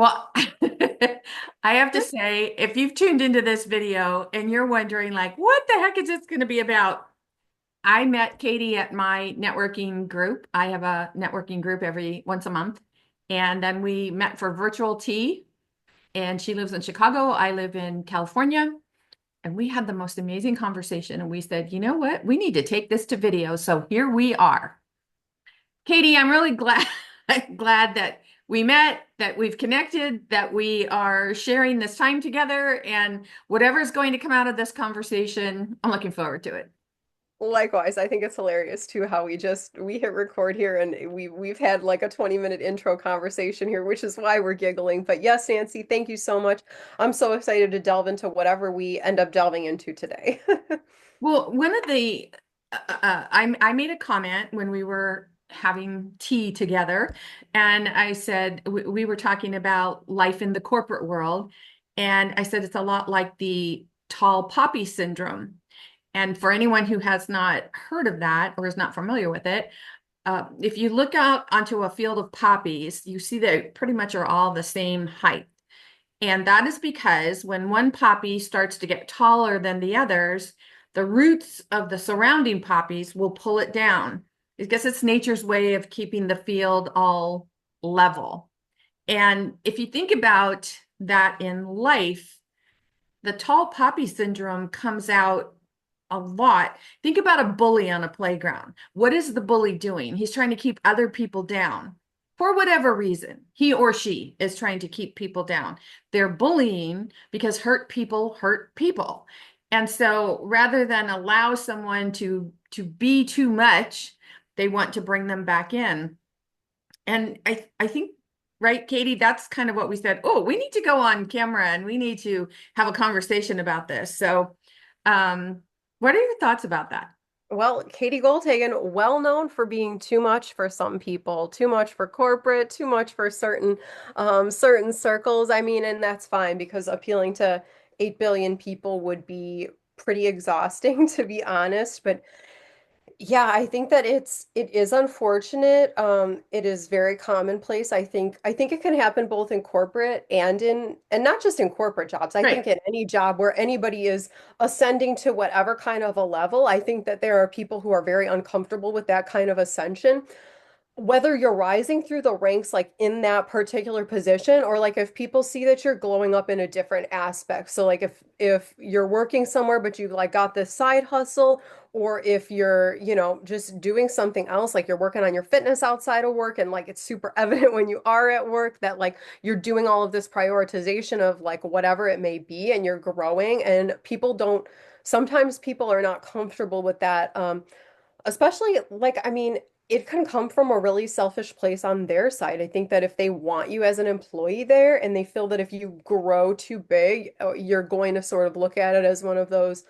Well, I have to say, if you've tuned into this video and you're wondering, like, what the heck is this going to be about? I met Katie at my networking group. I have a networking group every once a month. And then we met for virtual tea. And she lives in Chicago. I live in California. And we had the most amazing conversation. And we said, you know what? We need to take this to video. So here we are. Katie, I'm really glad glad that we met, that we've connected, that we are sharing this time together, and whatever's going to come out of this conversation, I'm looking forward to it. Likewise, I think it's hilarious too how we hit record here and we've had like a 20-minute intro conversation here, which is why we're giggling. But yes, Nancy, thank you so much. I'm so excited to delve into whatever we end up delving into today. Well, one of the I made a comment when we were having tea together, and I said we were talking about life in the corporate world, and I said it's a lot like the tall poppy syndrome. And for anyone who has not heard of that or is not familiar with it, if you look out onto a field of poppies, you see they pretty much are all the same height. And that is because when one poppy starts to get taller than the others, the roots of the surrounding poppies will pull it down. I guess it's nature's way of keeping the field all level. And if you think about that in life, the tall poppy syndrome comes out a lot. Think about a bully on a playground. What is the bully doing? He's trying to keep other people down for whatever reason. He or she is trying to keep people down. They're bullying because hurt people hurt people. And so rather than allow someone to be too much, they want to bring them back in. And I think, right, Katie, that's kind of what we said. Oh, we need to go on camera and we need to have a conversation about this. So, what are your thoughts about that? Well, Katie Goldhagen, well known for being too much for some people, too much for corporate, too much for certain circles. I mean, and that's fine because appealing to 8 billion people would be pretty exhausting, to be honest. But yeah, I think that it is unfortunate. It is very commonplace. I think it can happen both in corporate and not just in corporate jobs. I think Right. in any job where anybody is ascending to whatever kind of a level, I think that there are people who are very uncomfortable with that kind of ascension, whether you're rising through the ranks like in that particular position, or like if people see that you're glowing up in a different aspect. So like if you're working somewhere but you like got this side hustle, or if you're, just doing something else, like you're working on your fitness outside of work, and like it's super evident when you are at work that like you're doing all of this prioritization of like whatever it may be, and you're growing, and people don't sometimes people are not comfortable with that. Especially, like, I mean, it can come from a really selfish place on their side. I think that if they want you as an employee there and they feel that if you grow too big, you're going to sort of look at it as one of those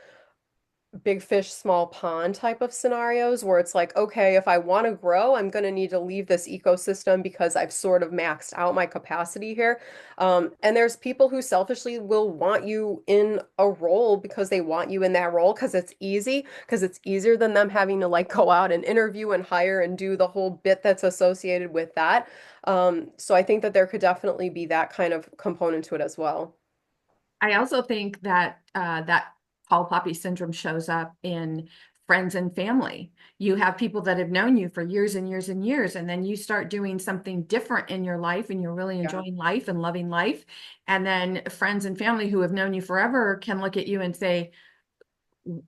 big fish, small pond type of scenarios where it's like, okay, if I want to grow, I'm going to need to leave this ecosystem because I've sort of maxed out my capacity here. And there's people who selfishly will want you in a role because they want you in that role because it's easier than them having to like go out and interview and hire and do the whole bit that's associated with that. So I think that there could definitely be that kind of component to it as well. I also think that that tall poppy syndrome shows up in friends and family. You have people that have known you for years and years and years, and then you start doing something different in your life and you're really Yeah. enjoying life and loving life. And then friends and family who have known you forever can look at you and say,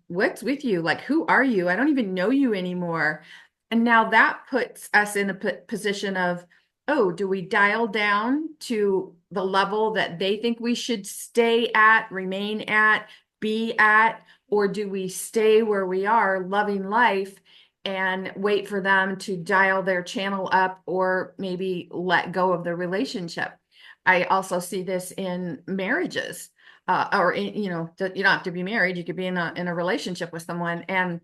what's with you? Like, who are you? I don't even know you anymore. And now that puts us in a position of, oh, do we dial down to the level that they think we should stay at, remain at, be at, or do we stay where we are, loving life, and wait for them to dial their channel up or maybe let go of the relationship? I also see this in marriages or you don't have to be married. You could be in a relationship with someone, and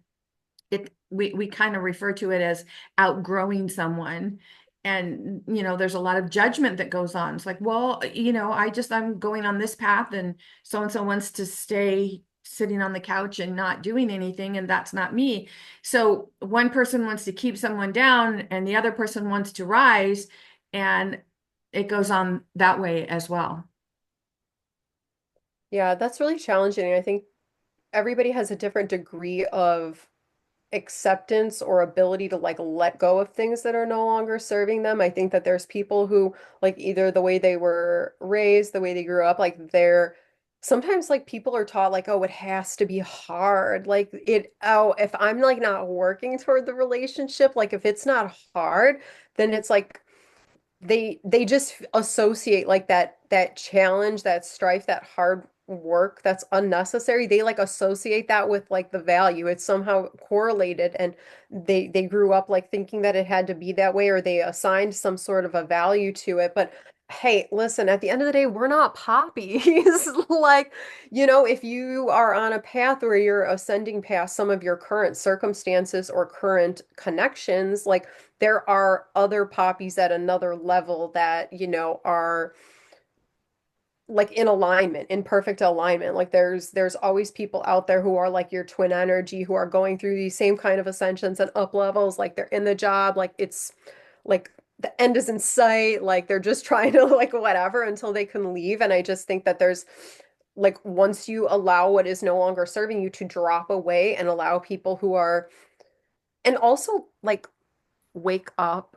we kind of refer to it as outgrowing someone. And there's a lot of judgment that goes on. It's like, well, I'm going on this path, and so wants to stay sitting on the couch and not doing anything, and that's not me. So one person wants to keep someone down, and the other person wants to rise, and it goes on that way as well. Yeah, that's really challenging. I think everybody has a different degree of acceptance or ability to like let go of things that are no longer serving them. I think that there's people who like either the way they were raised, the way they grew up, like they're sometimes like people are taught like, oh, it has to be hard. Like oh, if I'm like not working toward the relationship, like if it's not hard, then it's like they just associate like that challenge, that strife, that hard work that's unnecessary. They like associate that with like the value. It's somehow correlated and they grew up like thinking that it had to be that way or they assigned some sort of a value to it. But hey, listen, at the end of the day, we're not poppies. Like, if you are on a path where you're ascending past some of your current circumstances or current connections, like there are other poppies at another level that, are like in alignment, in perfect alignment. Like there's always people out there who are like your twin energy, who are going through these same kind of ascensions and up levels, like they're in the job, like it's like the end is in sight, like they're just trying to like whatever until they can leave. And I just think that there's like once you allow what is no longer serving you to drop away and allow people who are and also like wake up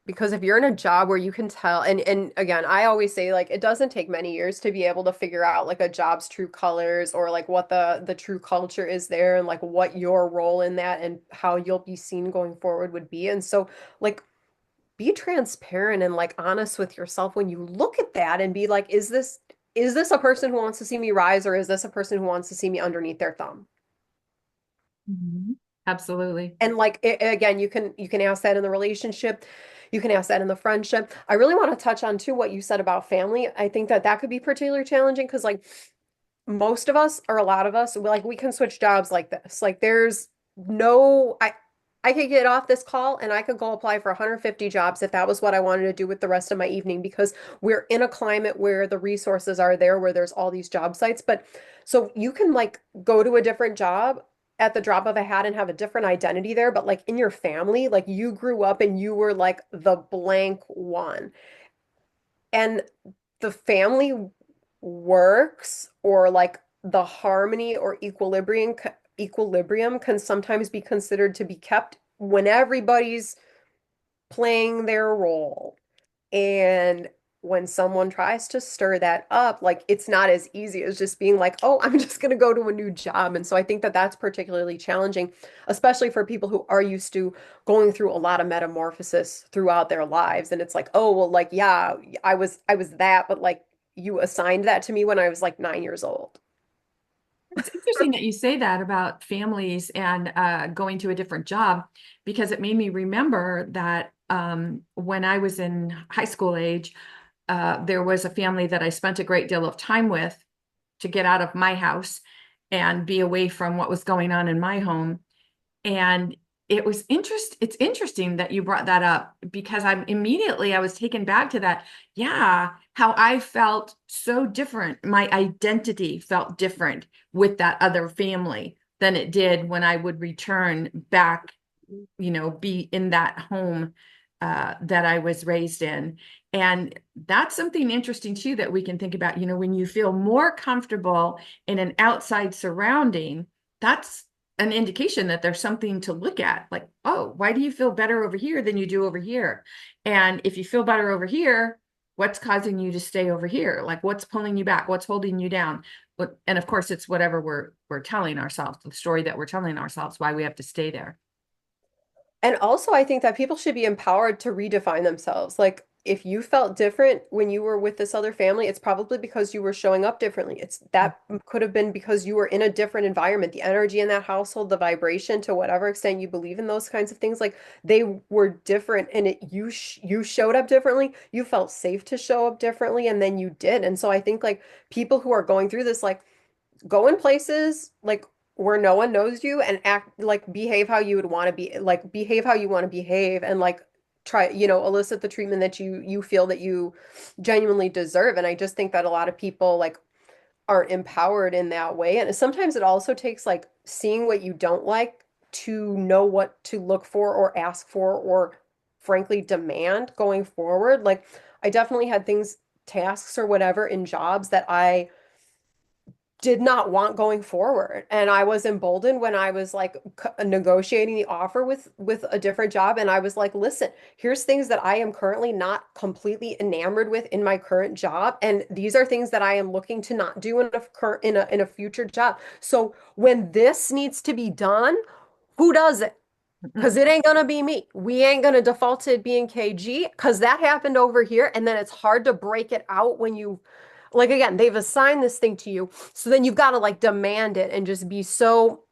because if you're in a job where you can tell and again I always say like it doesn't take many years to be able to figure out like a job's true colors or like what the true culture is there and like what your role in that and how you'll be seen going forward would be. And so like be transparent and like honest with yourself when you look at that and be like is this a person who wants to see me rise or is this a person who wants to see me underneath their thumb? Mhm. Absolutely. And like again, you can ask that in the relationship. You can ask that in the friendship. I really want to touch on too what you said about family. I think that that could be particularly challenging because like most of us or a lot of us like we can switch jobs like this. Like there's no I could get off this call and I could go apply for 150 jobs if that was what I wanted to do with the rest of my evening because we're in a climate where the resources are there where there's all these job sites. But so you can like go to a different job at the drop of a hat and have a different identity there, but like in your family, like you grew up and you were like the blank one. And the family works or like the harmony or equilibrium can sometimes be considered to be kept when everybody's playing their role. And when someone tries to stir that up, like it's not as easy as just being like, oh, I'm just going to go to a new job. And so I think that that's particularly challenging, especially for people who are used to going through a lot of metamorphosis throughout their lives. And it's like, oh, well, like, yeah, I was that, but like you assigned that to me when I was like 9 years old. It's interesting that you say that about families and going to a different job because it made me remember that when I was in high school age, there was a family that I spent a great deal of time with to get out of my house and be away from what was going on in my home. And it's interesting that you brought that up because I was taken back to that. Yeah, how I felt so different. My identity felt different with that other family than it did when I would return back, be in that home that I was raised in. And that's something interesting too that we can think about. When you feel more comfortable in an outside surrounding, that's an indication that there's something to look at. Like, oh, why do you feel better over here than you do over here? And if you feel better over here, what's causing you to stay over here? Like, what's pulling you back? What's holding you down? And of course, it's whatever we're telling ourselves, the story that we're telling ourselves, why we have to stay there. And also, I think that people should be empowered to redefine themselves. Like, if you felt different when you were with this other family, it's probably because you were showing up differently. It's that could have been because you were in a different environment. The energy in that household, the vibration, to whatever extent you believe in those kinds of things, like they were different, and you showed up differently. You felt safe to show up differently, and then you did. And so I think like people who are going through this, like go in places like where no one knows you and act like behave how you would want to be like behave how you want to behave and like try elicit the treatment that you feel that you genuinely deserve. And I just think that a lot of people like aren't empowered in that way, and sometimes it also takes like seeing what you don't like to know what to look for or ask for or frankly demand going forward. Like I definitely had things, tasks or whatever in jobs that I did not want going forward. And I was emboldened when I was like negotiating the offer with a different job and I was like, "Listen, here's things that I am currently not completely enamored with in my current job and these are things that I am looking to not do in a current in a future job. So when this needs to be done, who does it? Because it ain't gonna be me. We ain't gonna default to it being KG because that happened over here. And then it's hard to break it out when you, like, again, they've assigned this thing to you. So then you've got to like demand it and just be so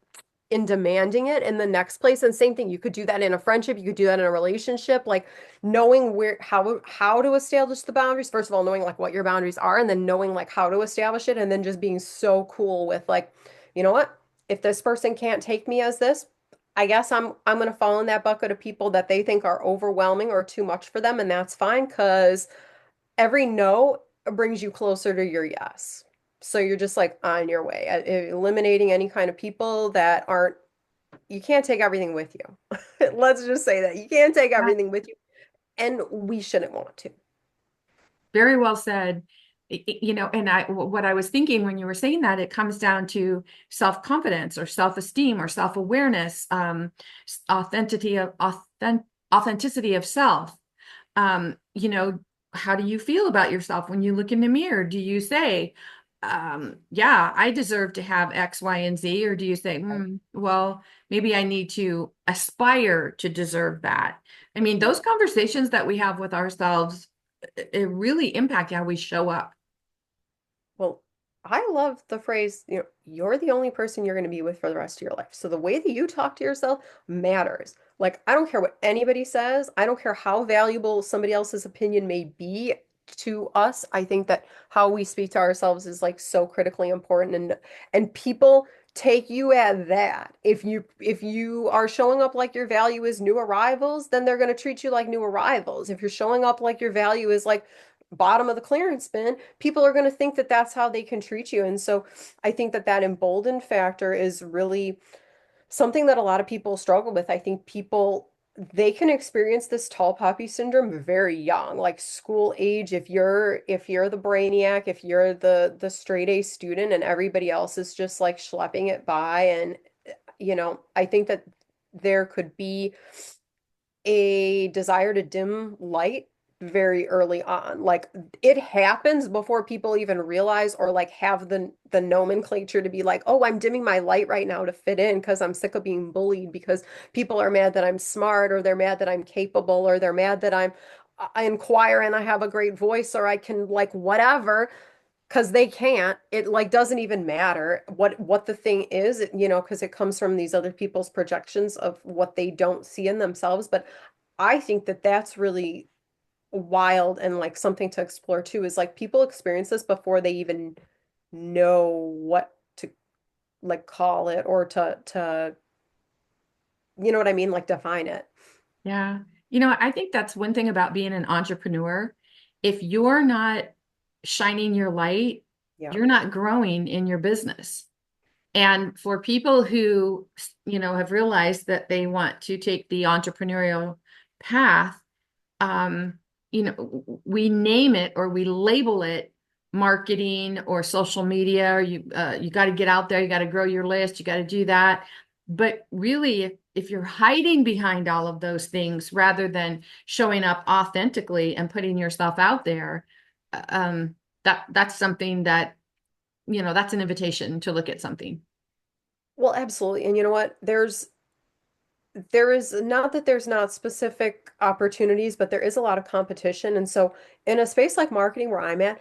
in demanding it in the next place. And same thing, you could do that in a friendship, you could do that in a relationship, like knowing where how to establish the boundaries. First of all, knowing like what your boundaries are, and then knowing like how to establish it, and then just being so cool with like, you know what? If this person can't take me as this, I guess I'm gonna fall in that bucket of people that they think are overwhelming or too much for them, and that's fine because every no brings you closer to your yes. So you're just like on your way, eliminating any kind of people that aren't, you can't take everything with you. Let's just say that you can't take Yeah, everything with you, and we shouldn't want to. very well said. And what I was thinking when you were saying that, it comes down to self-confidence or self-esteem or self-awareness, authenticity of self. You know, how do you feel about yourself when you look in the mirror? Do you say, yeah, I deserve to have X, Y, and Z? Or do you say, well, maybe I need to aspire to deserve that? I mean, Yeah. those conversations that we have with ourselves, it really impact how we show up. Well, I love the phrase, you're the only person you're going to be with for the rest of your life. So the way that you talk to yourself matters. Like, I don't care what anybody says. I don't care how valuable somebody else's opinion may be to us. I think that how we speak to ourselves is like so critically important, and people take you at that. If you are showing up like your value is new arrivals, then they're going to treat you like new arrivals. If you're showing up like your value is like bottom of the clearance bin, people are going to think that that's how they can treat you. And so I think that that emboldened factor is really something that a lot of people struggle with. I think people, they can experience this tall poppy syndrome very young, like school age. If you're the brainiac, if you're the straight A student and everybody else is just like schlepping it by, and I think that there could be a desire to dim light very early on. Like it happens before people even realize or like have the nomenclature to be like, "Oh, I'm dimming my light right now to fit in because I'm sick of being bullied because people are mad that I'm smart or they're mad that I'm capable or they're mad that I inquire and I have a great voice or I can like whatever." Because they can't, it like doesn't even matter what the thing is, because it comes from these other people's projections of what they don't see in themselves. But I think that that's really wild and like something to explore too, is like people experience this before they even know what to like call it or to you know what I mean, like define it. Yeah. I think that's one thing about being an entrepreneur. If you're not shining your light, Yeah. you're not growing in your business. And for people who, have realized that they want to take the entrepreneurial path, um, we name it or we label it marketing or social media, or you got to get out there, you got to grow your list, you got to do that. But really, if you're hiding behind all of those things rather than showing up authentically and putting yourself out there, um, that's something that, that's an invitation to look at something. Well, absolutely. And you know what, there is not that there's not specific opportunities, but there is a lot of competition. And so in a space like marketing where I'm at,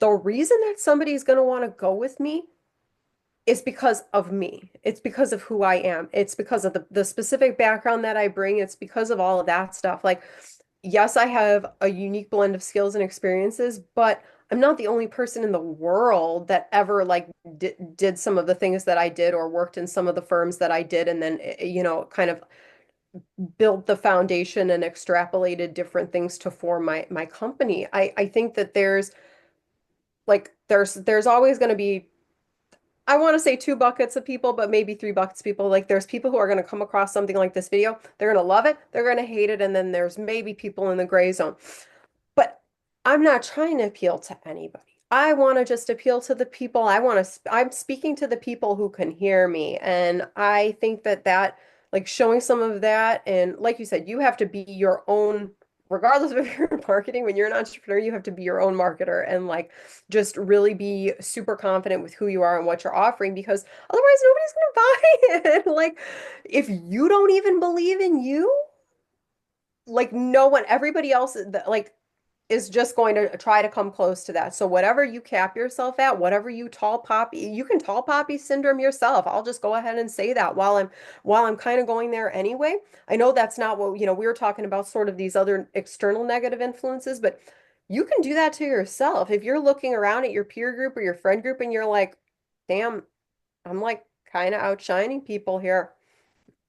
the reason that somebody's going to want to go with me is because of me. It's because of who I am. It's because of the specific background that I bring. It's because of all of that stuff. Like, yes, I have a unique blend of skills and experiences, but I'm not the only person in the world that ever like did some of the things that I did or worked in some of the firms that I did and then kind of built the foundation and extrapolated different things to form my company. I think that there's always going to be I want to say two buckets of people, but maybe three buckets of people. Like there's people who are going to come across something like this video, they're going to love it, they're going to hate it, and then there's maybe people in the gray zone. But I'm not trying to appeal to anybody. I want to just appeal to the people. I'm speaking to the people who can hear me. And I think that like showing some of that, and like you said, you have to be your own, regardless of if you're in marketing, when you're an entrepreneur, you have to be your own marketer and like just really be super confident with who you are and what you're offering because otherwise nobody's going to buy it. Like if you don't even believe in you, like no one, everybody else, like is just going to try to come close to that. So whatever you cap yourself at, whatever you tall poppy, you can tall poppy syndrome yourself. I'll just go ahead and say that while I'm kind of going there anyway. I know that's not what, we were talking about sort of these other external negative influences, but you can do that to yourself. If you're looking around at your peer group or your friend group and you're like, damn, I'm like kind of outshining people here.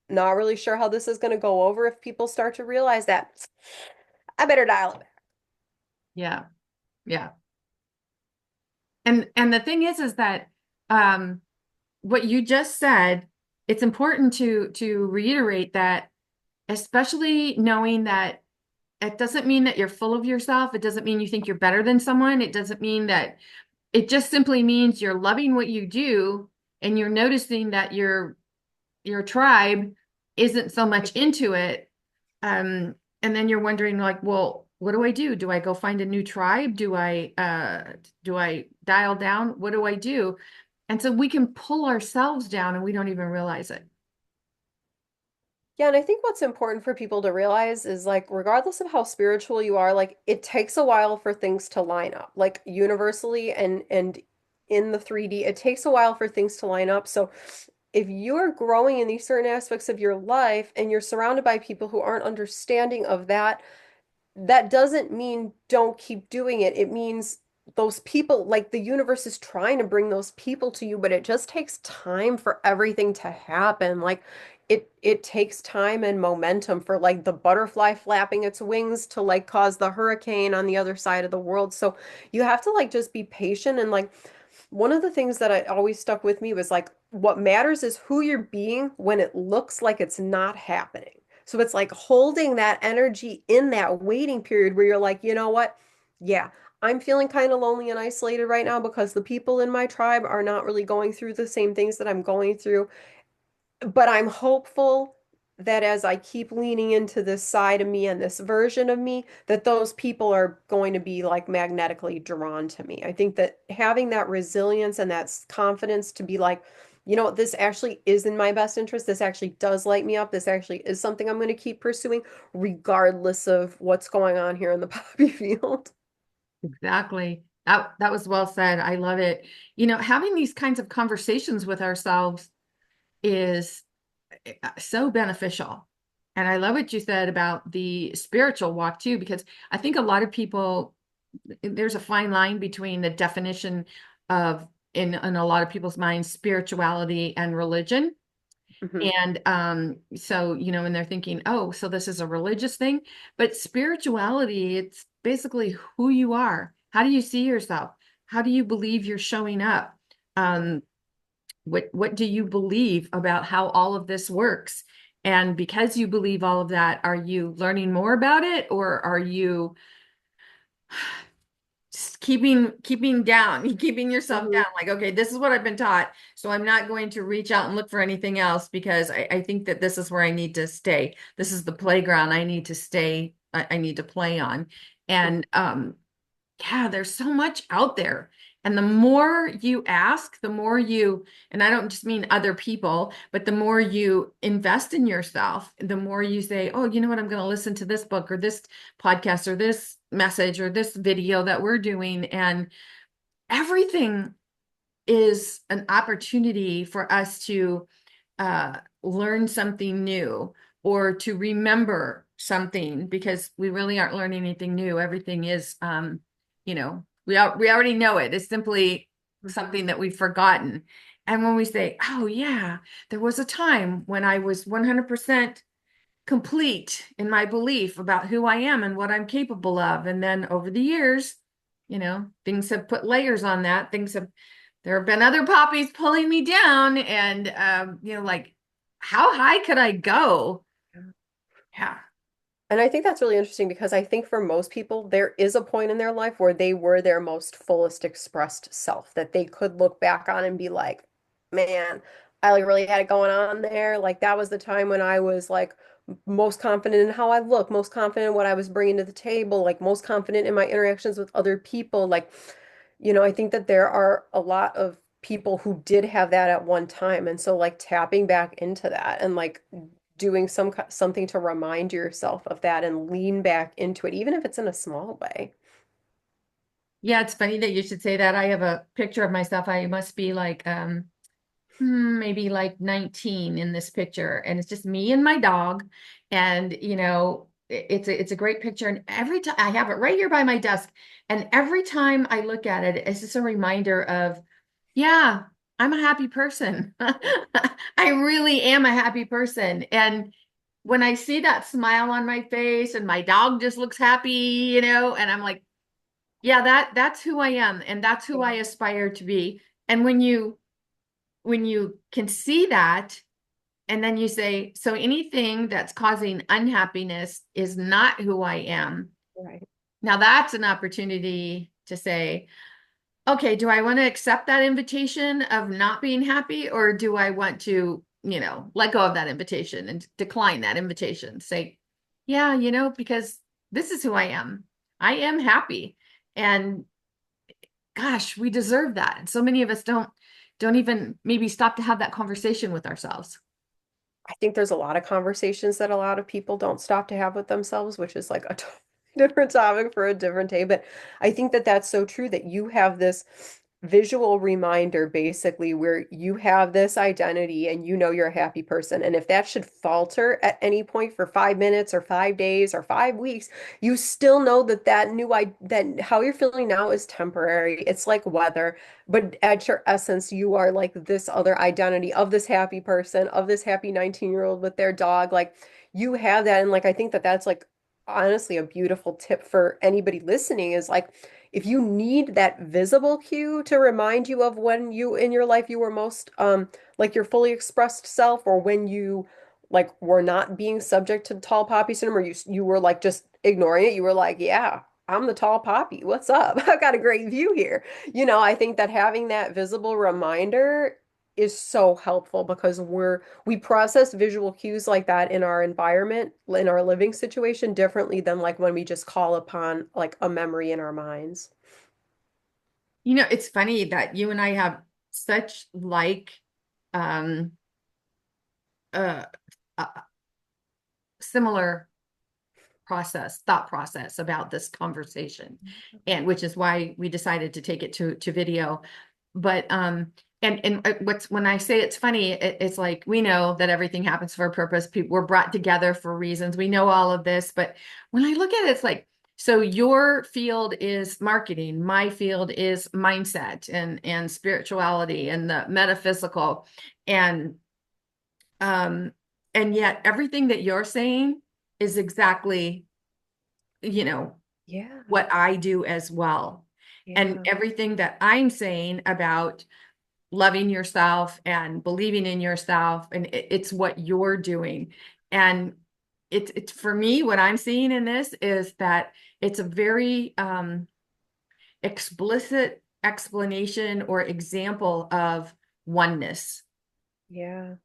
Not really sure how this is going to go over if people start to realize that. I better dial it back. Yeah. Yeah. And the thing is that um what you just said, it's important to reiterate that, especially knowing that it doesn't mean that you're full of yourself. It doesn't mean you think you're better than someone. It doesn't mean that, it just simply means you're loving what you do and you're noticing that your tribe isn't so much into it. And then you're wondering like, well, what do I do? Do I go find a new tribe? Do I dial down? What do I do? And so we can pull ourselves down and we don't even realize it. Yeah, and I think what's important for people to realize is like, regardless of how spiritual you are, like it takes a while for things to line up. Like universally and in the 3D, it takes a while for things to line up. So if you're growing in these certain aspects of your life and you're surrounded by people who aren't understanding of that, that doesn't mean don't keep doing it. It means those people, like the universe is trying to bring those people to you, but it just takes time for everything to happen. Like it takes time and momentum for like the butterfly flapping its wings to like cause the hurricane on the other side of the world. So you have to like just be patient and like one of the things that I always stuck with me was like what matters is who you're being when it looks like it's not happening. So it's like holding that energy in that waiting period where you're like, you know what? Yeah, I'm feeling kind of lonely and isolated right now because the people in my tribe are not really going through the same things that I'm going through. But I'm hopeful that as I keep leaning into this side of me and this version of me, that those people are going to be like magnetically drawn to me. I think that having that resilience and that confidence to be like, you know, this actually is in my best interest. This actually does light me up. This actually is something I'm going to keep pursuing, regardless of what's going on here in the poppy field. Exactly. That was well said. I love it. You know, having these kinds of conversations with ourselves is so beneficial. And I love what you said about the spiritual walk too, because I think a lot of people, there's a fine line between the definition of, in a lot of people's minds, spirituality and religion. Mhm. And so, when they're thinking, oh, so this is a religious thing, but spirituality, it's basically who you are. How do you see yourself? How do you believe you're showing up? Um, what do you believe about how all of this works? And because you believe all of that, are you learning more about it, or are you just keeping down, keeping yourself Mhm. down? Like, okay, this is what I've been taught, so I'm not going to reach out and look for anything else because I think that this is where I need to stay. This is the playground I need to stay. I need to play on. And yeah, there's so much out there. And the more you ask, the more you, and I don't just mean other people, but the more you invest in yourself, the more you say, oh, you know what, I'm going to listen to this book or this podcast or this message or this video that we're doing. And everything is an opportunity for us to learn something new or to remember something because we really aren't learning anything new. Everything is, we already know it. It's simply Mhm. something that we've forgotten. And when we say, oh, yeah, there was a time when I was 100% complete in my belief about who I am and what I'm capable of. And then over the years, things have put layers on that. Things have there have been other poppies pulling me down, and like, how high could I go? Yeah. And I think that's really interesting because I think for most people, there is a point in their life where they were their most fullest expressed self that they could look back on and be like, man, I like really had it going on there. Like that was the time when I was like most confident in how I look, most confident in what I was bringing to the table, like most confident in my interactions with other people. Like, I think that there are a lot of people who did have that at one time. And so like tapping back into that and like doing something to remind yourself of that and lean back into it, even if it's in a small way. Yeah, it's funny that you should say that. I have a picture of myself. I must be like maybe like 19 in this picture, and it's just me and my dog. And it's a great picture. And every time I have it right here by my desk, and every time I look at it, it's just a reminder of, yeah, I'm a happy person. I really am a happy person. And when I see that smile on my face and my dog just looks happy, and I'm like, yeah, that's who I am, and that's who I aspire to be. And when you can see that, and then you say, so anything that's causing unhappiness is not who I am. Right. Now that's an opportunity to say, okay, do I want to accept that invitation of not being happy, or do I want to, let go of that invitation and decline that invitation? Say, yeah, because this is who I am. I am happy. And gosh, we deserve that. And so many of us don't even maybe stop to have that conversation with ourselves. I think there's a lot of conversations that a lot of people don't stop to have with themselves, which is like a totally different topic for a different day. But I think that that's so true that you have this visual reminder basically where you have this identity and you know you're a happy person. And if that should falter at any point for 5 minutes or 5 days or 5 weeks, you still know that that how you're feeling now is temporary. It's like weather. But at your essence, you are like this other identity of this happy person, of this happy 19-year-old with their dog. Like you have that. And like, I think that that's like honestly a beautiful tip for anybody listening is like, if you need that visible cue to remind you of when you in your life you were most like your fully expressed self or when you like were not being subject to tall poppy syndrome or you were like just ignoring it, you were like, yeah, I'm the tall poppy. What's up? I've got a great view here. I think that having that visible reminder is so helpful because we process visual cues like that in our environment, in our living situation differently than like when we just call upon like a memory in our minds. It's funny that you and I have such um uh, uh similar thought process about this conversation, and which is why we decided to take it to video. But and what's when I say it's funny, it's like we know that everything happens for a purpose. People were brought together for reasons. We know all of this, but when I look at it, it's like, so your field is marketing, my field is mindset and spirituality and the metaphysical, and um and yet everything that you're saying is exactly, you know, Yeah, what I do as well. And yeah, everything that I'm saying about loving yourself and believing in yourself, and it's what you're doing. And it's for me, what I'm seeing in this is that it's a very explicit explanation or example of oneness. yeah,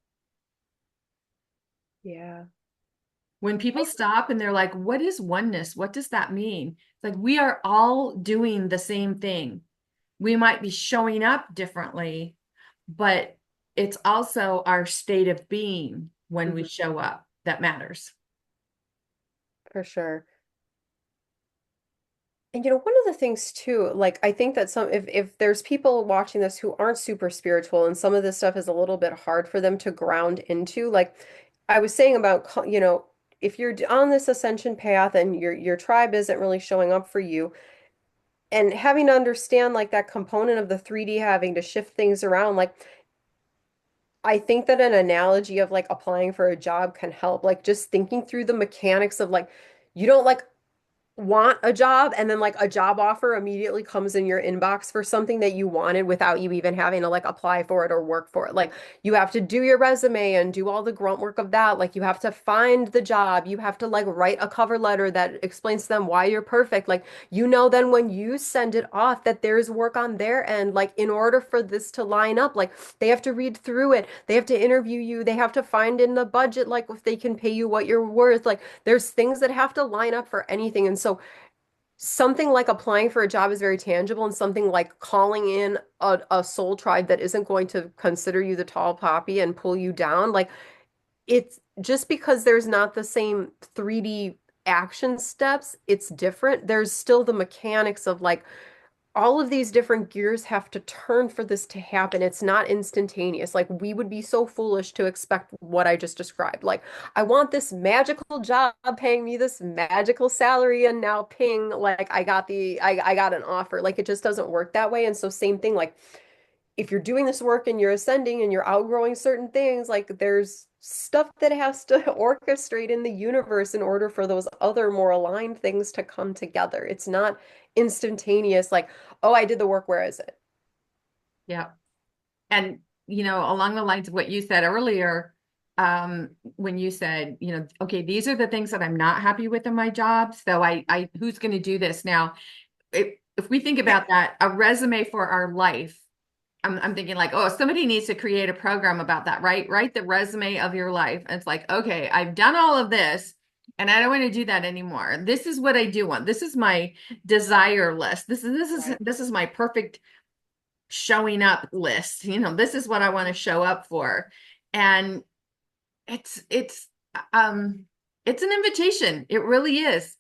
yeah. When people stop and they're like, what is oneness? What does that mean? It's like we are all doing the same thing. We might be showing up differently, but it's also our state of being when we Mhm. show up that matters. For sure. And one of the things too, like I think that if there's people watching this who aren't super spiritual and some of this stuff is a little bit hard for them to ground into, like I was saying about, if you're on this ascension path and your tribe isn't really showing up for you and having to understand like that component of the 3D having to shift things around, like I think that an analogy of like applying for a job can help, like just thinking through the mechanics of like you don't want a job and then like a job offer immediately comes in your inbox for something that you wanted without you even having to like apply for it or work for it. Like you have to do your resume and do all the grunt work of that. Like you have to find the job. You have to like write a cover letter that explains to them why you're perfect. Like then when you send it off that there's work on their end. Like in order for this to line up, like they have to read through it. They have to interview you. They have to find in the budget like if they can pay you what you're worth. Like there's things that have to line up for anything. And so something like applying for a job is very tangible, and something like calling in a soul tribe that isn't going to consider you the tall poppy and pull you down, like it's just because there's not the same 3D action steps, it's different. There's still the mechanics of like all of these different gears have to turn for this to happen. It's not instantaneous. Like we would be so foolish to expect what I just described. Like I want this magical job paying me this magical salary and now ping, like I got an offer. Like it just doesn't work that way. And so same thing, like if you're doing this work and you're ascending and you're outgrowing certain things, like there's stuff that has to orchestrate in the universe in order for those other more aligned things to come together. It's not instantaneous, like, oh, I did the work, where is it? Yeah. And, along the lines of what you said earlier, when you said, okay, these are the things that I'm not happy with in my job. So who's going to do this now? If we think Yeah. about that, a resume for our life, I'm thinking like, oh, somebody needs to create a program about that, right? Write the resume of your life. And it's like, okay, I've done all of this and I don't want to do that anymore. This is what I do want. This is my desire list. Right. This is my perfect showing up list. This is what I want to show up for. And it's it's um it's an invitation. It really is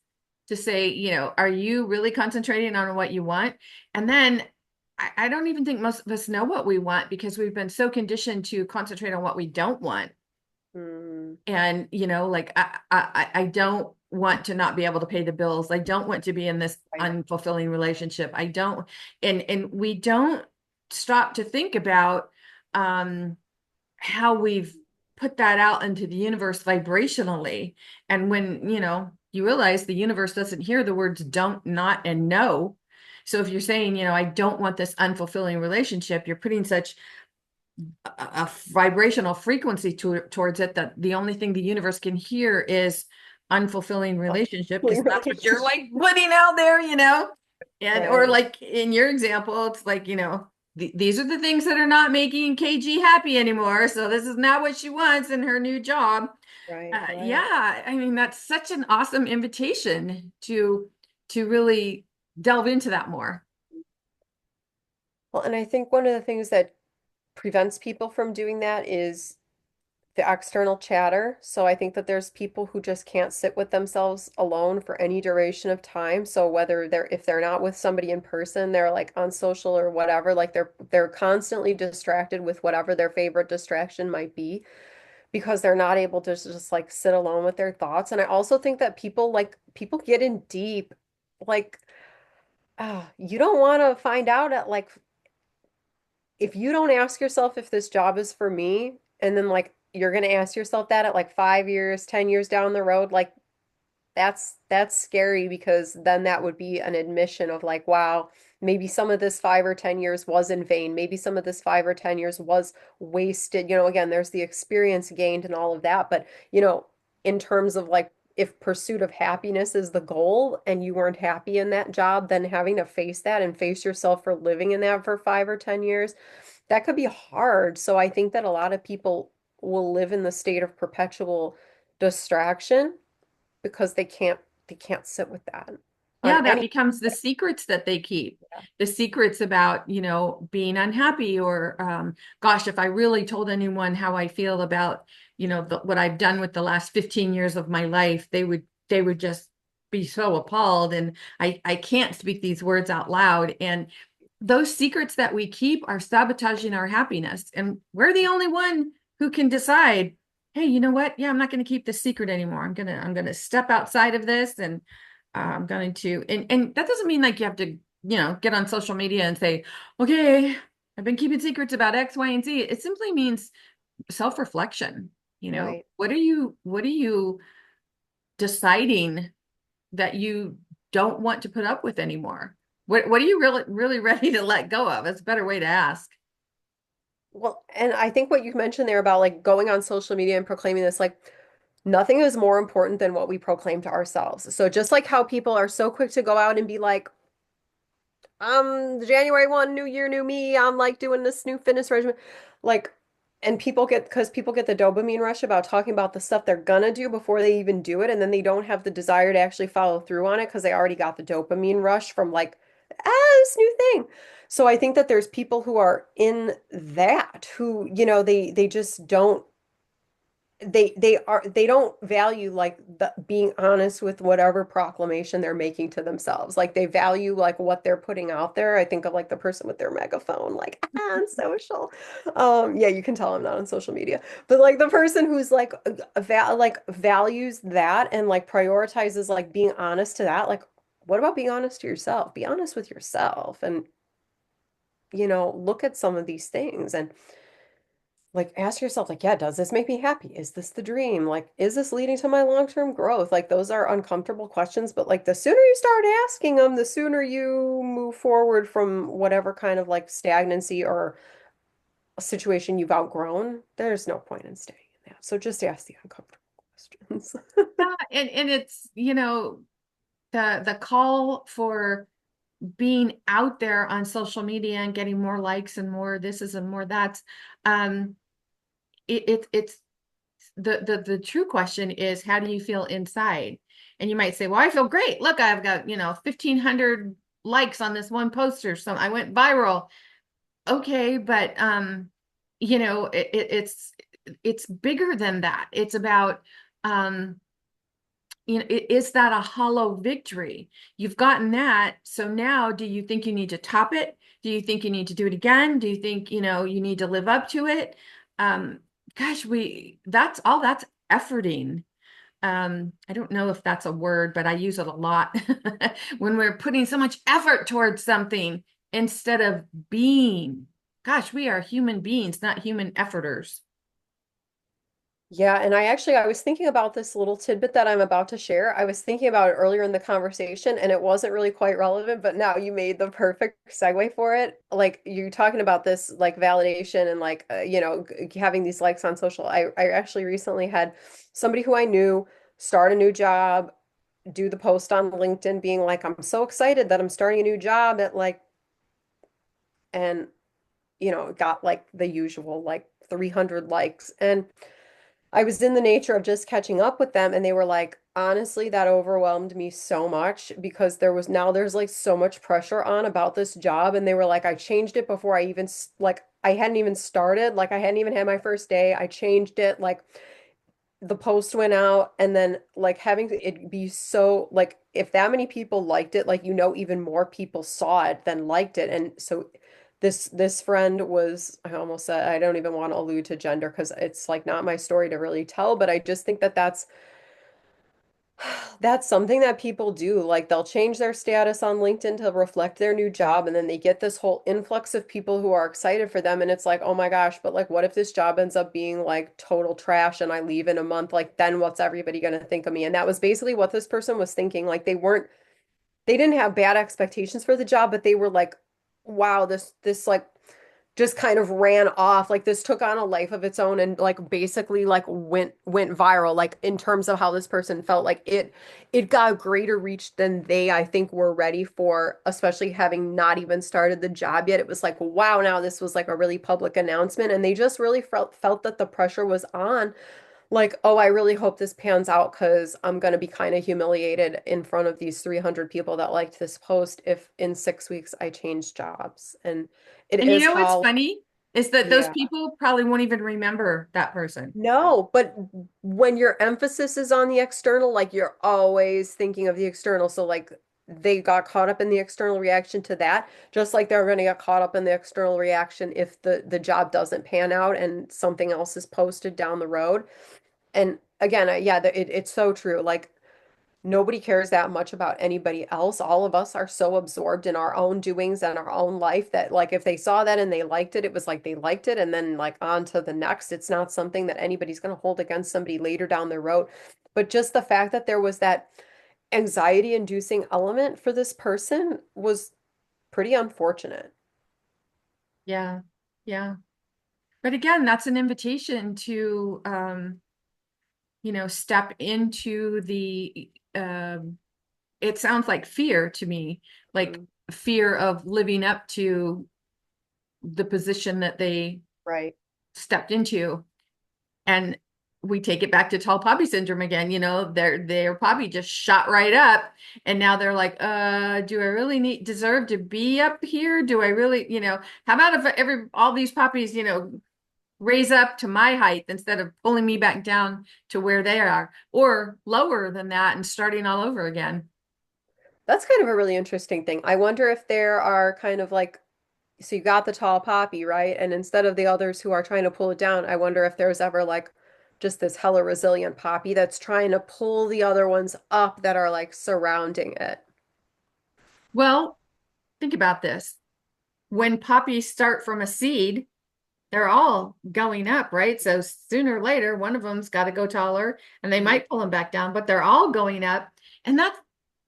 to say, are you really concentrating on what you want? And then I don't even think most of us know what we want because we've been so conditioned to concentrate on what we don't want. Mm, And like I don't want to not be able to pay the bills. I don't want to be in this right. unfulfilling relationship. I don't, and we don't stop to think about um how we've put that out into the universe vibrationally. And when, you realize the universe doesn't hear the words don't, not, and no. So if you're saying, I don't want this unfulfilling relationship, you're putting such a vibrational frequency towards it that the only thing the universe can hear is unfulfilling relationship because that's what you're Relationship. like putting out there, and or Right. like in your example, it's like, these are the things that are not making KG happy anymore. So this is not what she wants in her new job. Right. Right. Yeah, I mean that's such an awesome invitation to really delve into that more. Well, and I think one of the things that prevents people from doing that is the external chatter. So I think that there's people who just can't sit with themselves alone for any duration of time. So whether if they're not with somebody in person, they're like on social or whatever, like they're constantly distracted with whatever their favorite distraction might be because they're not able to just like sit alone with their thoughts. And I also think that people get in deep, like you don't want to find out at like if you don't ask yourself if this job is for me, and then like you're gonna ask yourself that at like 5 years, 10 years down the road, like that's scary because then that would be an admission of like, wow, maybe some of this 5 or 10 years was in vain. Maybe some of this 5 or 10 years was wasted. Again, there's the experience gained and all of that, but in terms of like if pursuit of happiness is the goal and you weren't happy in that job, then having to face that and face yourself for living in that for 5 or 10 years, that could be hard. So I think that a lot of people will live in the state of perpetual distraction because they can't sit with that on Yeah, that any. becomes the secrets that they keep. The secrets about, being unhappy or, gosh, if I really told anyone how I feel about, what I've done with the last 15 years of my life, they would just be so appalled. And I can't speak these words out loud. And those secrets that we keep are sabotaging our happiness. And we're the only one who can decide, hey, you know what? Yeah, I'm not going to keep this secret anymore. I'm gonna step outside of this and I'm going to, and that doesn't mean like you have to, get on social media and say, okay, I've been keeping secrets about X, Y, and Z. It simply means self-reflection. Right. What are you deciding that you don't want to put up with anymore? What are you really ready to let go of? That's a better way to ask. Well, and I think what you mentioned there about like going on social media and proclaiming this, like nothing is more important than what we proclaim to ourselves. So just like how people are so quick to go out and be like, January 1, new year, new me. I'm like doing this new fitness regimen. Like, and people get the dopamine rush about talking about the stuff they're gonna do before they even do it. And then they don't have the desire to actually follow through on it because they already got the dopamine rush from like, this new thing. So I think that there's people who are in that who, they just don't they don't value like being honest with whatever proclamation they're making to themselves. Like they value like what they're putting out there. I think of like the person with their megaphone, like on social. Yeah, you can tell I'm not on social media, but like the person who's like values that and like prioritizes like being honest to that. Like, what about being honest to yourself? Be honest with yourself, and look at some of these things and like ask yourself like, yeah, does this make me happy? Is this the dream? Like, is this leading to my long-term growth? Like those are uncomfortable questions, but like the sooner you start asking them, the sooner you move forward from whatever kind of like stagnancy or a situation you've outgrown. There's no point in staying in that. So just ask the uncomfortable questions. Yeah, and it's, the call for being out there on social media and getting more likes and more this is and more that's um it's the true question is how do you feel inside? And you might say, well, I feel great. Look, I've got, 1,500 likes on this one poster. So I went viral. Okay, but it's bigger than that. It's about um is that a hollow victory? You've gotten that. So now do you think you need to top it? Do you think you need to do it again? Do you think, you need to live up to it? Um, gosh, that's efforting. I don't know if that's a word, but I use it a lot when we're putting so much effort towards something instead of being. Gosh, we are human beings, not human efforters. Yeah, and I was thinking about this little tidbit that I'm about to share. I was thinking about it earlier in the conversation and it wasn't really quite relevant, but now you made the perfect segue for it. Like you talking about this like validation and like having these likes on social. I actually recently had somebody who I knew start a new job, do the post on LinkedIn being like, I'm so excited that I'm starting a new job at like, and got like the usual like 300 likes. And I was in the nature of just catching up with them, and they were like, honestly, that overwhelmed me so much because there's like so much pressure on about this job. And they were like, I changed it before I even, like, I hadn't even started, like, I hadn't even had my first day. I changed it, like, the post went out, and then, like, having it be so, like, if that many people liked it, like, even more people saw it than liked it. And so, this friend was, I almost said, I don't even want to allude to gender because it's like not my story to really tell, but I just think that that's something that people do. Like they'll change their status on LinkedIn to reflect their new job, and then they get this whole influx of people who are excited for them. And it's like, oh my gosh, but like, what if this job ends up being like total trash and I leave in a month? Like, then what's everybody going to think of me? And that was basically what this person was thinking. Like, they didn't have bad expectations for the job, but they were like, wow, this like just kind of ran off. Like this took on a life of its own and like basically like went viral, like in terms of how this person felt. Like it got greater reach than they, I think, were ready for, especially having not even started the job yet. It was like, wow, now this was like a really public announcement, and they just really felt that the pressure was on. Like, oh, I really hope this pans out because I'm going to be kind of humiliated in front of these 300 people that liked this post if in 6 weeks I change jobs. And it And is what's how, funny is that those yeah. people probably won't even remember that person. No, but when your emphasis is on the external, like you're always thinking of the external. So, like, they got caught up in the external reaction to that, just like they're going to get caught up in the external reaction if the job doesn't pan out and something else is posted down the road. And again, yeah, it's so true. Like nobody cares that much about anybody else. All of us are so absorbed in our own doings and our own life that like if they saw that and they liked it, it was like they liked it and then like on to the next. It's not something that anybody's going to hold against somebody later down the road. But just the fact that there was that anxiety inducing element for this person was pretty unfortunate. Yeah. Yeah. But again, that's an invitation to, step into the, it sounds like fear to me, like Mm, fear of living up to the position that they right. stepped into. And we take it back to tall poppy syndrome again. They're probably just shot right up. And now they're like, do I really deserve to be up here? Do I really, how about if all these poppies, raise up to my height instead of pulling me back down to where they are, or lower than that and starting all over again? That's kind of a really interesting thing. I wonder if there are kind of like, so you got the tall poppy, right? And instead of the others who are trying to pull it down, I wonder if there's ever like just this hella resilient poppy that's trying to pull the other ones up that are like surrounding it. Well, think about this. When poppies start from a seed, they're all going up, right? So sooner or later, one of them's got to go taller and they Mhm. might pull them back down, but they're all going up. And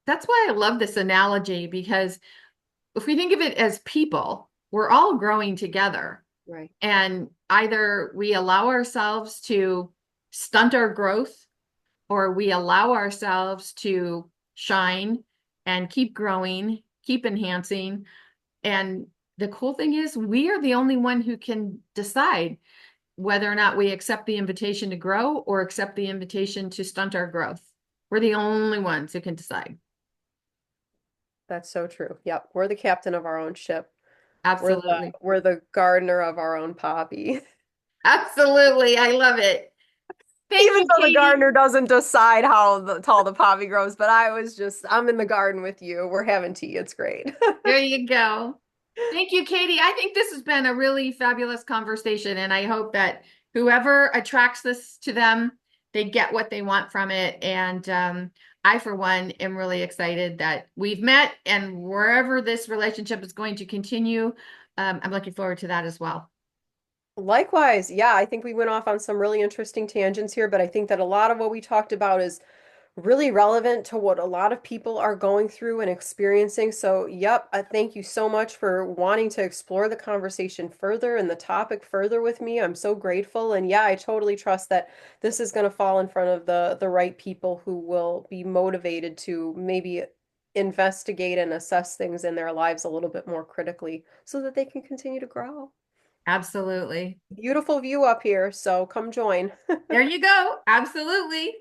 that's why I love this analogy, because if we think of it as people, we're all growing together. Right. And either we allow ourselves to stunt our growth, or we allow ourselves to shine and keep growing, keep enhancing. And the cool thing is, we are the only one who can decide whether or not we accept the invitation to grow or accept the invitation to stunt our growth. We're the only ones who can decide. That's so true. Yep. We're the captain of our own ship. We're the Absolutely. we're the gardener of our own poppy. Absolutely. I love it. Thank Even you, though the Katie. gardener doesn't decide how tall the poppy grows, but I'm in the garden with you. We're having tea. It's great. There you go. Thank you, Katie. I think this has been a really fabulous conversation, and I hope that whoever attracts this to them, they get what they want from it. And I, for one, am really excited that we've met, and wherever this relationship is going to continue, I'm looking forward to that as well. Likewise, yeah, I think we went off on some really interesting tangents here, but I think that a lot of what we talked about is really relevant to what a lot of people are going through and experiencing. So, yep, thank you so much for wanting to explore the conversation further and the topic further with me. I'm so grateful. And yeah, I totally trust that this is going to fall in front of the right people who will be motivated to maybe investigate and assess things in their lives a little bit more critically so that they can continue to grow. Absolutely. Beautiful view up here, so come join. There you go. Absolutely.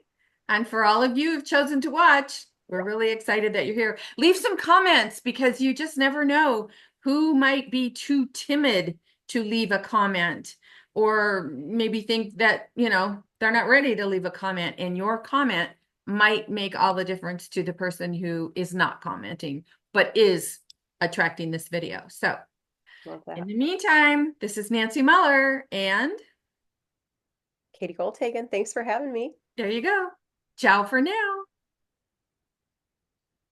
And for all of you who've chosen to watch, we're really excited that you're here. Leave some comments, because you just never know who might be too timid to leave a comment, or maybe think that, they're not ready to leave a comment, and your comment might make all the difference to the person who is not commenting, but is attracting this video. So Love in that. the meantime, this is Nancy Mueller, and Katie Goldhagen, thanks for having me. there you go. Ciao for now.